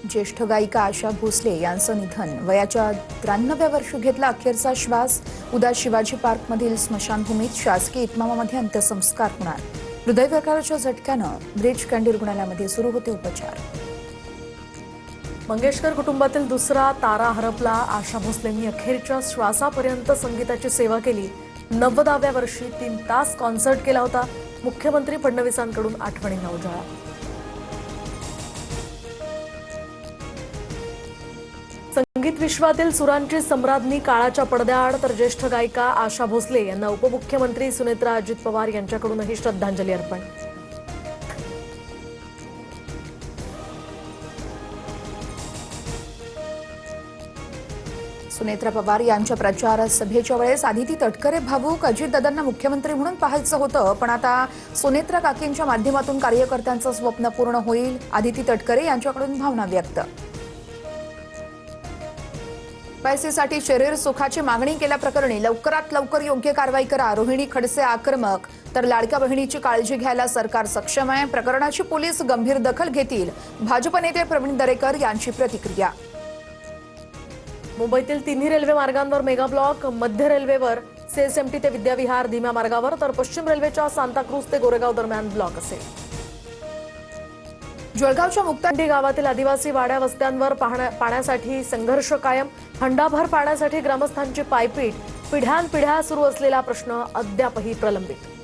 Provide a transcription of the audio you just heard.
ज्येष्ठ गायिका आशा भोसले यांचं निधन. वयाच्या 93व्या वर्षी घेतला अखेरचा श्वास. उद्या शिवाजी पार्कमधील स्मशानभूमीत शासकीय इतमामामध्ये अंत्यसंस्कार होणार. हृदयविकाराच्या झटक्यानं ब्रिज कँडी रुग्णालयामध्ये सुरू होते उपचार. मंगेशकर कुटुंबातील दुसरा तारा हरपला. आशा भोसलेंनी अखेरच्या श्वासापर्यंत संगीताची सेवा केली. 90व्या वर्षी 3 तास कॉन्सर्ट केला होता. मुख्यमंत्री फडणवीसांकडून आठवणींना उजाळा. संगीत विश्वातील सुरांची सम्राज्ञी काळाच्या पडद्याआड, तर ज्येष्ठ गायिका आशा भोसले यांना उपमुख्यमंत्री सुनेत्रा अजित पवार यांच्याकडूनही श्रद्धांजली अर्पण. सुनेत्रा पवार यांच्या प्रचार सभेच्या वेळेस आदिती तटकरे भावूक. अजितदादांना मुख्यमंत्री म्हणून पाहायचं होतं, पण आता सुनेत्रा काकींच्या माध्यमातून कार्यकर्त्यांचं स्वप्न पूर्ण होईल. आदिती तटकरे यांच्याकडून भावना व्यक्त. पैसेसाठी शरीर सुखाची मागणी केल्याप्रकरणी लवकरात लवकर योग्य कारवाई करा. रोहिणी खडसे आक्रमक. तर लाडक्या बहिणीची काळजी घ्यायला सरकार सक्षम आहे. प्रकरणाची पोलीस गंभीर दखल घेतील. भाजप नेते प्रवीण दरेकर यांची प्रतिक्रिया. मुंबईतील तिन्ही रेल्वे मार्गांवर मेगा ब्लॉक. मध्य रेल्वेवर CSMT ते विद्याविहार धीम्या मार्गावर, तर पश्चिम रेल्वेच्या सांताक्रूज ते गोरेगाव दरम्यान ब्लॉक असेल. जळगावच्या मुक्तांडी गावातील आदिवासी वाड्या वस्त्यांवर पाण्यासाठी संघर्ष कायम. हंडाभर पाण्यासाठी ग्रामस्थांची पायपीट. पिढ्यानपिढ्या सुरू असलेला प्रश्न अद्यापही प्रलंबित.